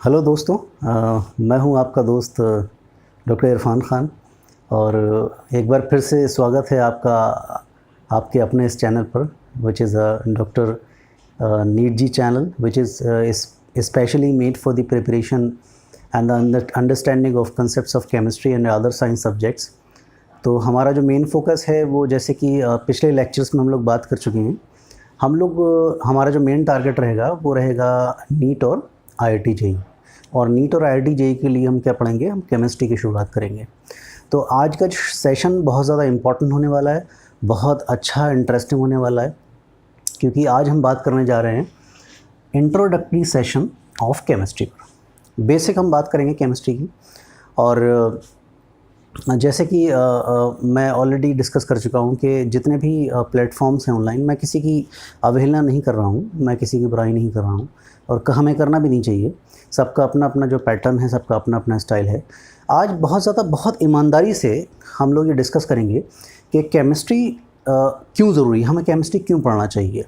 Hello दोस्तों, मैं हूं आपका दोस्त डॉक्टर इरफान खान। और एक बार फिर से स्वागत है आपका आपके अपने इस चैनल पर, which is doctor NEET ji channel, which is specially made for the preparation and the understanding of concepts of chemistry and other science subjects. तो हमारा जो मेन फोकस है वो, जैसे कि पिछले लेक्चर्स में हम लोग बात कर चुके हैं, हमारा जो मेन टारगेट रहेगा वो रहेगा नीट और IIT JEE। और नीट और IIT JEE के लिए हम क्या पढ़ेंगे? हम केमिस्ट्री की शुरुआत करेंगे। तो आज का सेशन बहुत ज़्यादा इम्पॉर्टेंट होने वाला है, बहुत अच्छा इंटरेस्टिंग होने वाला है, क्योंकि आज हम बात करने जा रहे हैं इंट्रोडक्टरी सेशन ऑफ केमिस्ट्री पर। बेसिक हम बात करेंगे केमिस्ट्री की। और जैसे कि मैं ऑलरेडी डिस्कस कर चुका हूँ कि जितने भी प्लेटफॉर्म्स हैं ऑनलाइन, मैं किसी की अवहेलना नहीं कर रहा हूँ, मैं किसी की बुराई नहीं कर रहा हूँ, और हमें करना भी नहीं चाहिए। सबका अपना अपना जो पैटर्न है, सबका अपना अपना स्टाइल है। आज बहुत ईमानदारी से हम लोग ये डिस्कस करेंगे कि केमिस्ट्री क्यों ज़रूरी है, हमें केमिस्ट्री क्यों पढ़ना चाहिए,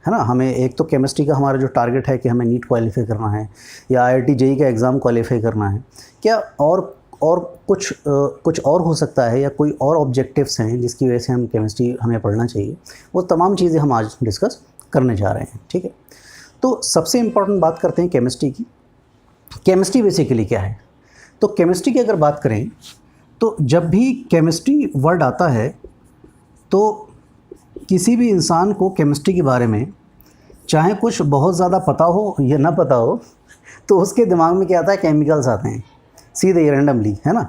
है ना। हमें एक तो केमिस्ट्री का हमारा जो टारगेट है कि हमें नीट क्वालिफाई करना है या IIT JEE का एग्ज़ाम क्वालिफाई करना है, क्या और कुछ और हो सकता है, या कोई और ऑब्जेक्टिव्स हैं जिसकी वजह से हम केमिस्ट्री हमें पढ़ना चाहिए। वो तमाम चीज़ें हम आज डिस्कस करने जा रहे हैं, ठीक है। तो सबसे इम्पॉर्टेंट बात करते हैं केमिस्ट्री की। केमिस्ट्री बेसिकली क्या है? तो केमिस्ट्री की अगर बात करें तो जब भी केमिस्ट्री वर्ड आता है तो किसी भी इंसान को केमिस्ट्री के बारे में चाहे कुछ बहुत ज़्यादा पता हो या ना पता हो, तो उसके दिमाग में क्या आता है? केमिकल्स आते हैं सीधे रैंडमली, है ना।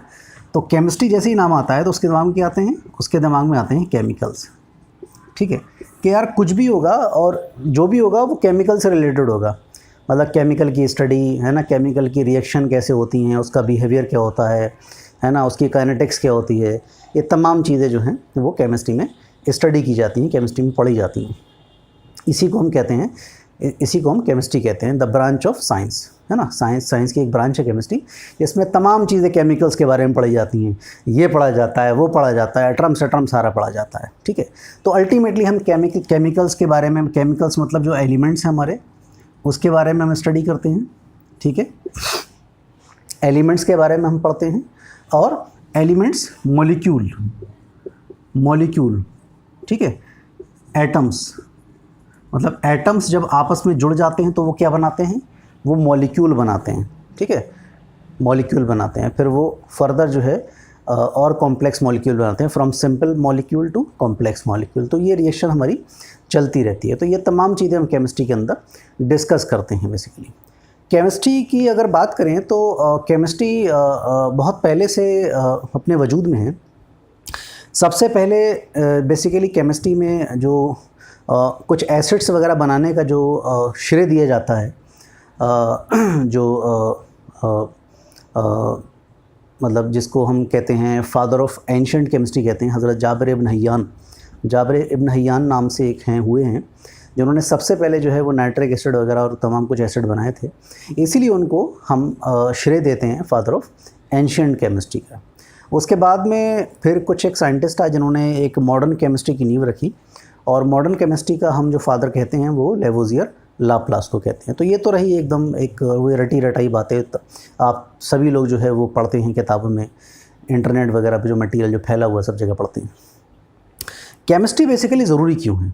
तो केमिस्ट्री जैसे ही नाम आता है तो उसके दिमाग में क्या आते हैं? उसके दिमाग में आते हैं केमिकल्स, ठीक है। कि यार कुछ भी होगा और जो भी होगा वो केमिकल से रिलेटेड होगा। मतलब केमिकल की स्टडी, है ना, केमिकल की रिएक्शन कैसे होती हैं, उसका बिहेवियर क्या होता है ना, उसकी काइनेटिक्स क्या होती है, ये तमाम चीज़ें जो हैं वो केमिस्ट्री में स्टडी की जाती हैं, केमिस्ट्री में पढ़ी जाती हैं। इसी को हम केमिस्ट्री कहते हैं, द ब्रांच ऑफ साइंस, है ना। साइंस की एक ब्रांच है केमिस्ट्री, जिसमें तमाम चीज़ें केमिकल्स के बारे में पढ़ी जाती हैं। ये पढ़ा जाता है, वो पढ़ा जाता है, एटम सारा पढ़ा जाता है, ठीक है। तो अल्टीमेटली हम केमिकल्स के बारे में, केमिकल्स मतलब जो एलिमेंट्स हैं हमारे, उसके बारे में हम स्टडी करते हैं, ठीक है। एलिमेंट्स के बारे में हम पढ़ते हैं, और एलिमेंट्स मॉलिक्यूल, ठीक है। एटम्स, मतलब एटम्स जब आपस में जुड़ जाते हैं तो वो क्या बनाते हैं? वो मॉलिक्यूल बनाते हैं, ठीक है। मॉलिक्यूल बनाते हैं, फिर वो फर्दर जो है और कॉम्प्लेक्स मॉलिक्यूल बनाते हैं, from simple molecule to complex molecule. तो ये रिएक्शन हमारी चलती रहती है। तो ये तमाम चीज़ें हम केमिस्ट्री के अंदर डिस्कस करते हैं बेसिकली। केमिस्ट्री की अगर बात करें तो केमिस्ट्री बहुत पहले से अपने वजूद में है। सबसे पहले बेसिकली केमिस्ट्री में जो कुछ एसिड्स वगैरह बनाने का जो श्रेय दिया जाता है, मतलब जिसको हम कहते हैं फादर ऑफ एंशिएंट केमिस्ट्री कहते हैं, हज़रत जाबिर इब्न हय्यान नाम से एक हुए हैं, जिन्होंने सबसे पहले जो है वो नाइट्रिक एसिड वगैरह और तमाम कुछ एसिड बनाए थे। इसीलिए उनको हम श्रेय देते हैं फादर ऑफ एंशिएंट केमिस्ट्री का। उसके बाद में फिर कुछ एक साइंटिस्ट आए जिन्होंने एक मॉडर्न केमिस्ट्री की नींव रखी, और मॉडर्न केमिस्ट्री का हम जो फादर कहते हैं वो लेवोजियर लाप्लास को कहते हैं। तो ये तो रही एकदम एक वो रटी रटाई बातें, आप सभी लोग जो है वो पढ़ते हैं किताबों में, इंटरनेट वगैरह पे जो मटेरियल जो फैला हुआ सब जगह पढ़ते हैं। केमिस्ट्री बेसिकली ज़रूरी क्यों है?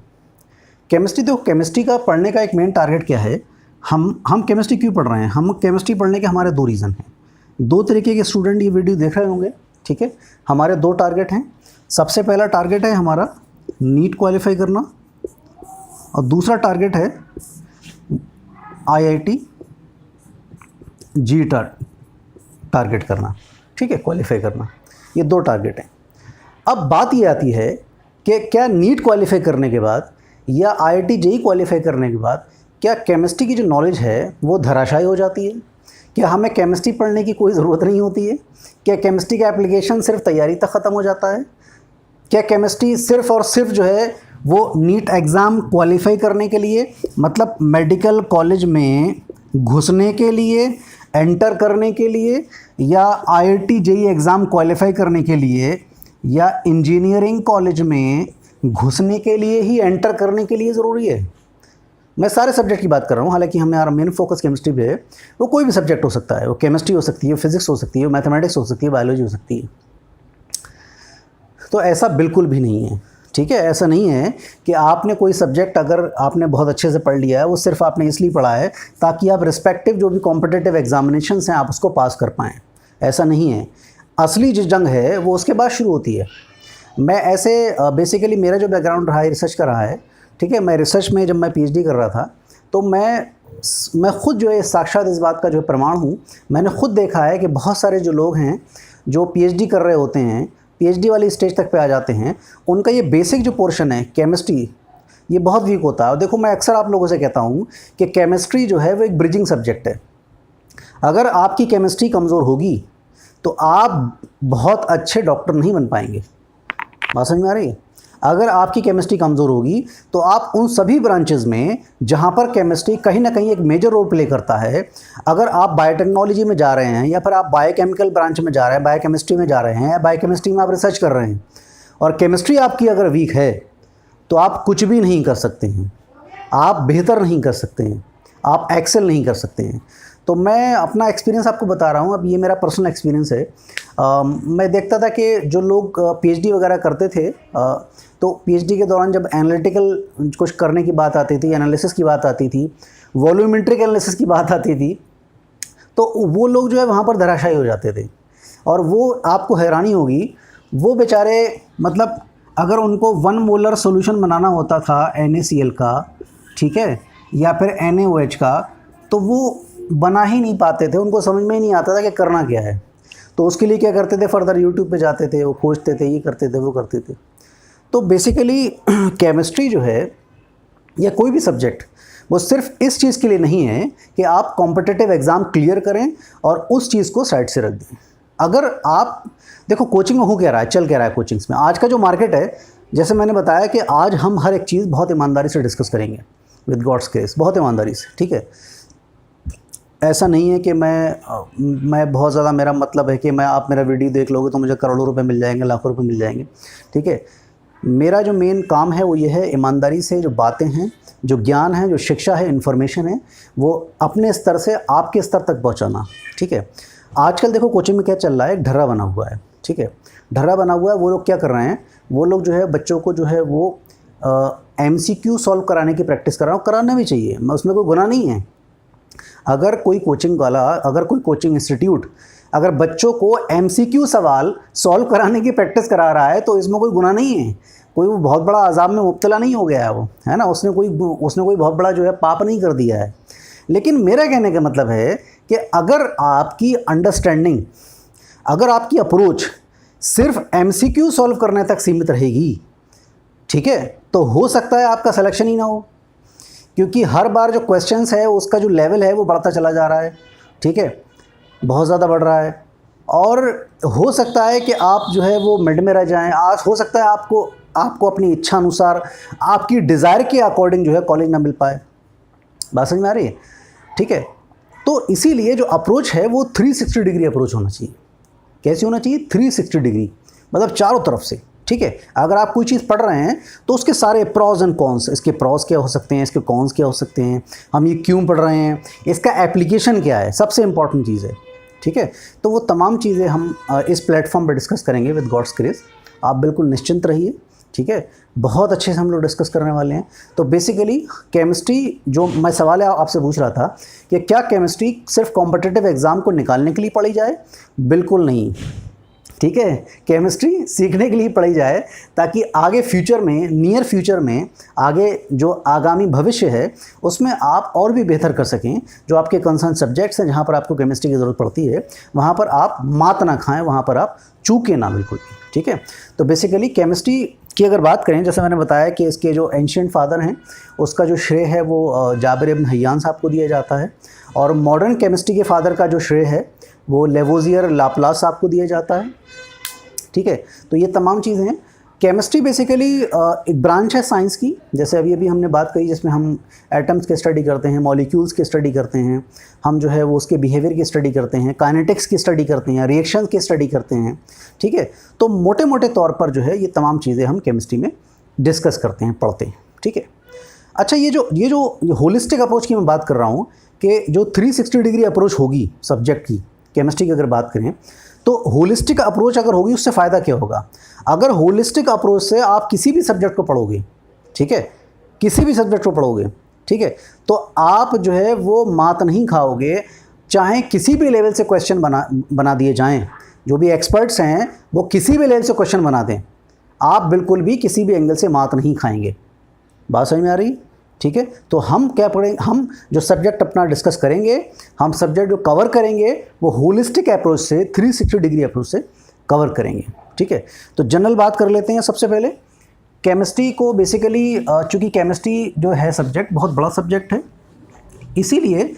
केमिस्ट्री, तो केमिस्ट्री का पढ़ने का एक मेन टारगेट क्या है? हम केमिस्ट्री क्यों पढ़ रहे हैं? हम केमिस्ट्री पढ़ने के हमारे दो रीज़न हैं। दो तरीके के स्टूडेंट ये वीडियो देख रहे होंगे, ठीक है। हमारे दो टारगेट हैं। सबसे पहला टारगेट है हमारा नीट क्वालिफाई करना, और दूसरा टारगेट है IIT JEE टारगेट करना, ठीक है, क्वालिफाई करना। ये दो टारगेट हैं। अब बात ये आती है कि क्या नीट क्वालिफाई करने के बाद या IIT JEE क्वालिफाई करने के बाद क्या केमिस्ट्री की जो नॉलेज है वो धराशायी हो जाती है? क्या हमें केमिस्ट्री पढ़ने की कोई ज़रूरत नहीं होती है? क्या केमिस्ट्री का एप्लीकेशन सिर्फ तैयारी तक ख़त्म हो जाता है? क्या केमिस्ट्री सिर्फ़ और सिर्फ जो है वो नीट एग्ज़ाम क्वालिफाई करने के लिए, मतलब मेडिकल कॉलेज में घुसने के लिए, एंटर करने के लिए, या IIT JEE एग्ज़ाम क्वालिफाई करने के लिए, या इंजीनियरिंग कॉलेज में घुसने के लिए ही, एंटर करने के लिए ज़रूरी है? मैं सारे सब्जेक्ट की बात कर रहा हूँ, हालांकि हमारा मेन फोकस केमिस्ट्री पे है। वो कोई भी सब्जेक्ट हो सकता है, वो केमिस्ट्री हो सकती है, फिजिक्स हो सकती है, मैथमेटिक्स हो सकती है, बायोलॉजी हो सकती है। तो ऐसा बिल्कुल भी नहीं है, ठीक है। ऐसा नहीं है कि आपने कोई सब्जेक्ट अगर आपने बहुत अच्छे से पढ़ लिया है, वो सिर्फ आपने इसलिए पढ़ा है ताकि आप रिस्पेक्टिव जो भी कॉम्पिटिटिव एग्जामिनेशंस हैं आप उसको पास कर पाएँ। ऐसा नहीं है। असली जो जंग है वो उसके बाद शुरू होती है। मैं ऐसे बेसिकली मेरा जो बैकग्राउंड रहा है रिसर्च का रहा है, ठीक है। मैं रिसर्च में जब मैं पीएचडी कर रहा था तो मैं खुद जो है साक्षात इस बात का जो प्रमाण हूँ। मैंने खुद देखा है कि बहुत सारे जो लोग हैं जो पीएचडी कर रहे होते हैं, पीएचडी वाली स्टेज तक पे आ जाते हैं, उनका ये बेसिक जो पोर्शन है केमिस्ट्री, ये बहुत वीक होता है। और देखो, मैं अक्सर आप लोगों से कहता हूँ कि केमिस्ट्री जो है वो एक ब्रिजिंग सब्जेक्ट है। अगर आपकी केमिस्ट्री कमज़ोर होगी तो आप बहुत अच्छे डॉक्टर नहीं बन पाएंगे। बात समझ में आ रही है? अगर आपकी केमिस्ट्री कमज़ोर होगी तो आप उन सभी ब्रांचेस में जहाँ पर केमिस्ट्री कहीं ना कहीं एक मेजर रोल प्ले करता है, अगर आप बायोटेक्नोलॉजी में जा रहे हैं या फिर आप बायोकेमिकल ब्रांच में जा रहे हैं, बायोकेमिस्ट्री में जा रहे हैं, या बायोकेमिस्ट्री में आप रिसर्च कर रहे हैं और केमिस्ट्री आपकी अगर वीक है तो आप कुछ भी नहीं कर सकते हैं, आप बेहतर नहीं कर सकते हैं, आप एक्सेल नहीं कर सकते हैं। तो मैं अपना एक्सपीरियंस आपको बता रहा हूँ। अब ये मेरा पर्सनल एक्सपीरियंस है। मैं देखता था कि जो लोग पीएचडी वगैरह करते थे, तो पीएचडी के दौरान जब एनालिटिकल कुछ करने की बात आती थी, एनालिसिस की बात आती थी, वॉल्यूमेट्रिक एनालिसिस की बात आती थी, तो वो लोग जो है वहाँ पर धराशायी हो जाते थे। और वो आपको हैरानी होगी, वो बेचारे मतलब अगर उनको 1 मोलर सोल्यूशन बनाना होता था NaCl का, ठीक है, या फिर NaOH का, तो वो बना ही नहीं पाते थे। उनको समझ में ही नहीं आता था कि करना क्या है। तो उसके लिए क्या करते थे, फर्दर यूट्यूब पे जाते थे, वो खोजते थे, ये करते थे, वो करते थे। तो बेसिकली केमिस्ट्री जो है या कोई भी सब्जेक्ट, वो सिर्फ इस चीज़ के लिए नहीं है कि आप कॉम्पिटिटिव एग्ज़ाम क्लियर करें और उस चीज़ को साइड से रख दें। अगर आप देखो कोचिंग में हो क्या रहा है, चल क्या रहा है कोचिंग्स में, आज का जो मार्केट है, जैसे मैंने बताया कि आज हम हर एक चीज़ बहुत ईमानदारी से डिस्कस करेंगे विद गॉड्स ग्रेस, बहुत ईमानदारी से, ठीक है। ऐसा नहीं है कि मैं बहुत ज़्यादा, मेरा मतलब है कि आप मेरा वीडियो देख लोगे तो मुझे करोड़ों रुपए मिल जाएंगे, लाखों रुपए मिल जाएंगे, ठीक है। मेरा जो मेन काम है वो ये है, ईमानदारी से जो बातें हैं, जो ज्ञान है, जो शिक्षा है, इन्फॉर्मेशन है, वो अपने स्तर से आपके स्तर तक पहुंचाना, ठीक है। आजकल देखो कोचिंग में क्या चल रहा है, एक ढर्रा बना हुआ है, ठीक है। ढर्रा बना हुआ है, वो लोग क्या कर रहे हैं, वो लोग जो है बच्चों को जो है वो MCQ सॉल्व कराने की प्रैक्टिस कर रहा हूँ। कराना भी चाहिए, उसमें कोई गुनाह नहीं है। अगर कोई कोचिंग वाला, अगर कोई कोचिंग इंस्टीट्यूट अगर बच्चों को MCQ सवाल सॉल्व कराने की प्रैक्टिस करा रहा है तो इसमें कोई गुनाह नहीं है। कोई वो बहुत बड़ा अजाब में मुब्तला नहीं हो गया है, वो है ना, उसने कोई बहुत बड़ा जो है पाप नहीं कर दिया है। लेकिन मेरा कहने का मतलब है कि अगर आपकी अंडरस्टैंडिंग, अगर आपकी अप्रोच सिर्फ MCQ सॉल्व करने तक सीमित रहेगी, ठीक है, तो हो सकता है आपका सिलेक्शन ही ना हो, क्योंकि हर बार जो क्वेश्चंस है उसका जो लेवल है वो बढ़ता चला जा रहा है, ठीक है, बहुत ज़्यादा बढ़ रहा है। और हो सकता है कि आप जो है वो मिड में रह जाएं। आज हो सकता है आपको अपनी इच्छा अनुसार, आपकी डिज़ायर के अकॉर्डिंग जो है कॉलेज ना मिल पाए। बात समझ में आ रही है, ठीक है। तो इसीलिए जो अप्रोच है वो 360 डिग्री अप्रोच होना चाहिए। कैसे होना चाहिए? 360 डिग्री, मतलब चारों तरफ से, ठीक है। अगर आप कोई चीज़ पढ़ रहे हैं तो उसके सारे प्रॉज एंड कॉन्स, इसके प्रॉज क्या हो सकते हैं, इसके कॉन्स क्या हो सकते हैं, हम ये क्यों पढ़ रहे हैं, इसका एप्लीकेशन क्या है, सबसे इंपॉर्टेंट चीज़ है, ठीक है। तो वो तमाम चीज़ें हम इस प्लेटफॉर्म पर डिस्कस करेंगे विद गॉड्स ग्रेस। आप बिल्कुल निश्चिंत रहिए, ठीक है। बहुत अच्छे से हम लोग डिस्कस करने वाले हैं। तो बेसिकली केमिस्ट्री, जो मैं सवाल आपसे पूछ रहा था कि क्या केमिस्ट्री सिर्फ कॉम्पिटिटिव एग्ज़ाम को निकालने के लिए पढ़ी जाए? बिल्कुल नहीं, ठीक है। केमिस्ट्री सीखने के लिए पढ़ी जाए ताकि आगे फ्यूचर में, नियर फ्यूचर में, आगे जो आगामी भविष्य है उसमें आप और भी बेहतर कर सकें। जो आपके कंसर्न सब्जेक्ट्स हैं, जहाँ पर आपको केमिस्ट्री की ज़रूरत पड़ती है, वहाँ पर आप मात ना खाएं, वहाँ पर आप चूकें ना, बिल्कुल, ठीक है। तो बेसिकली केमिस्ट्री की अगर बात करें, जैसे मैंने बताया कि इसके जो एंशिएंट फादर हैं उसका जो श्रेय है वो जाबिर इब्न हय्यान साहब को दिया जाता है। और मॉडर्न केमिस्ट्री के फादर का जो श्रेय है वो लेवोजियर लाप्लास साहब को दिया जाता है, ठीक है। तो ये तमाम चीज़ें हैं। केमिस्ट्री बेसिकली एक ब्रांच है साइंस की, जैसे अभी हमने बात करी, जिसमें हम एटम्स की स्टडी करते हैं, मॉलिक्यूल्स की स्टडी करते हैं, हम जो है वो उसके बिहेवियर की स्टडी करते हैं, काइनेटिक्स की स्टडी करते हैं, रिएक्शंस की स्टडी करते हैं, ठीक है। तो मोटे मोटे तौर पर जो है ये तमाम चीज़ें हम केमिस्ट्री में डिस्कस करते हैं, पढ़ते हैं, ठीक है। अच्छा, ये जो होलिस्टिक अप्रोच की मैं बात कर रहा हूँ कि जो 360 डिग्री अप्रोच होगी सब्जेक्ट की, केमिस्ट्री की अगर बात करें, तो होलिस्टिक अप्रोच अगर होगी उससे फ़ायदा क्या होगा? अगर होलिस्टिक अप्रोच से आप किसी भी सब्जेक्ट को पढ़ोगे, ठीक है, किसी भी सब्जेक्ट को पढ़ोगे, ठीक है, तो आप जो है वो मात नहीं खाओगे, चाहे किसी भी लेवल से क्वेश्चन बना दिए जाएं, जो भी एक्सपर्ट्स हैं वो किसी भी लेवल से क्वेश्चन बना दें, आप बिल्कुल भी किसी भी एंगल से मात नहीं खाएंगे। बात समझ में आ रही? ठीक है, तो हम क्या पढ़ेंगे, हम जो सब्जेक्ट अपना डिस्कस करेंगे, हम सब्जेक्ट जो कवर करेंगे वो होलिस्टिक अप्रोच से, 360 डिग्री अप्रोच से कवर करेंगे। ठीक है, तो जनरल बात कर लेते हैं। सबसे पहले केमिस्ट्री को बेसिकली, चूँकि केमिस्ट्री जो है सब्जेक्ट बहुत बड़ा सब्जेक्ट है, इसीलिए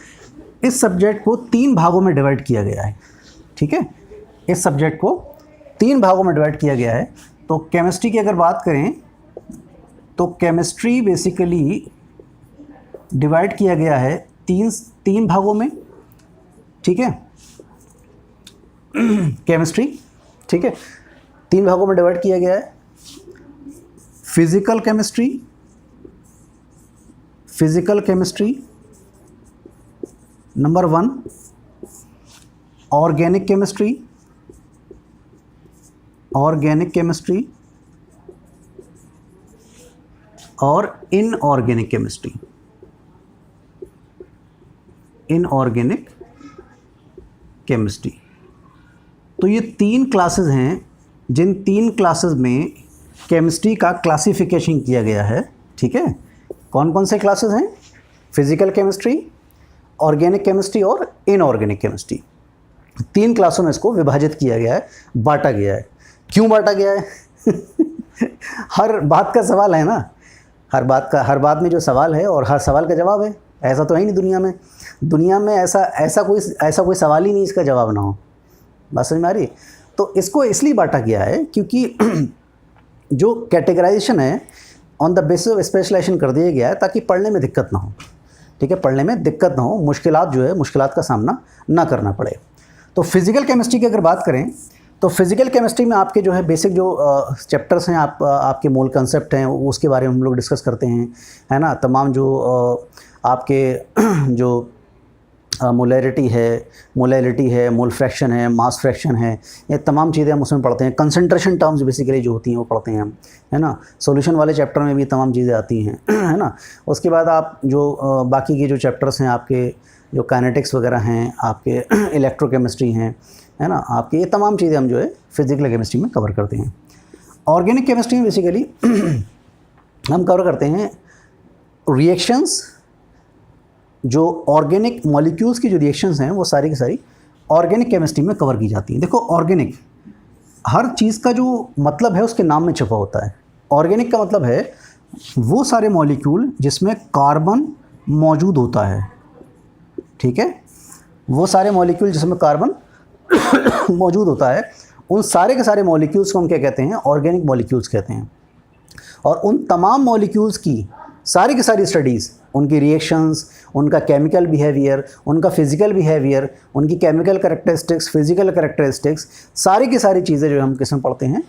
इस सब्जेक्ट को 3 भागों में डिवाइड किया गया है। ठीक है, इस सब्जेक्ट को 3 भागों में डिवाइड किया गया है। तो केमिस्ट्री की अगर बात करें तो केमिस्ट्री बेसिकली डिवाइड किया गया है तीन भागों में। ठीक है, केमिस्ट्री, ठीक है, 3 भागों में डिवाइड किया गया है। Physical chemistry number 1, organic chemistry और इनऑर्गेनिक केमिस्ट्री। तो ये 3 क्लासेस हैं, जिन 3 क्लासेस में केमिस्ट्री का क्लासिफिकेशन किया गया है। ठीक है, कौन कौन से क्लासेस हैं? फिजिकल केमिस्ट्री, ऑर्गेनिक केमिस्ट्री और इनऑर्गेनिक केमिस्ट्री। 3 क्लासों में इसको विभाजित किया गया है, बांटा गया है। क्यों बांटा गया है? हर बात का सवाल है ना, हर बात में जो सवाल है और हर सवाल का जवाब है, ऐसा तो है नहीं दुनिया में ऐसा कोई सवाल ही नहीं इसका जवाब ना हो। बात समझ में आ रही? तो इसको इसलिए बांटा गया है क्योंकि जो कैटेगराइजेशन है on the basis of specialisation कर दिया गया है ताकि पढ़ने में दिक्कत ना हो। ठीक है, पढ़ने में दिक्कत ना हो, मुश्किलात का सामना ना करना पड़े। तो फिज़िकल केमिस्ट्री की अगर बात करें तो फिज़िकल केमिस्ट्री में आपके जो है बेसिक जो चैप्टर्स हैं, आपके मूल कंसेप्ट हैं, उसके बारे में हम लोग डिस्कस करते हैं, है ना। तमाम जो आपके जो मोलैरिटी है, मोल फ्रैक्शन है, मास फ्रैक्शन है, ये तमाम चीज़ें हम उसमें पढ़ते हैं। कंसंट्रेशन टर्म्स बेसिकली जो होती हैं वो पढ़ते हैं हम, है ना। सॉल्यूशन वाले चैप्टर में भी तमाम चीज़ें आती हैं, है ना। उसके बाद आप जो बाकी के जो चैप्टर्स हैं, आपके जो काइनेटिक्स वगैरह हैं, आपके इलेक्ट्रोकेमिस्ट्री हैं, है ना, आपके ये तमाम चीज़ें हम जो है फिज़िकल केमिस्ट्री में कवर करते हैं। ऑर्गेनिक केमिस्ट्री में बेसिकली हम कवर करते हैं रिएक्शंस, जो ऑर्गेनिक मॉलिक्यूल्स की जो रिएक्शंस हैं वो सारी की सारी ऑर्गेनिक केमिस्ट्री में कवर की जाती हैं। देखो, ऑर्गेनिक हर चीज़ का जो मतलब है उसके नाम में छुपा होता है। ऑर्गेनिक का मतलब है वो सारे मॉलिक्यूल जिसमें कार्बन मौजूद होता है। ठीक है, वो सारे मॉलिक्यूल जिसमें कार्बन मौजूद होता है, उन सारे के सारे मॉलिक्यूल्स को हम क्या कहते हैं? ऑर्गेनिक मॉलिक्यूल्स कहते हैं। और उन तमाम मॉलिक्यूल्स की सारी की सारी स्टडीज़, उनकी रिएक्शंस, उनका केमिकल बिहेवियर, उनका फिज़िकल बिहेवियर, उनकी केमिकल कैरेक्टरिस्टिक्स, फिज़िकल कैरेक्टरिस्टिक्स, सारी की सारी चीज़ें जो हम किसमें पढ़ते हैं?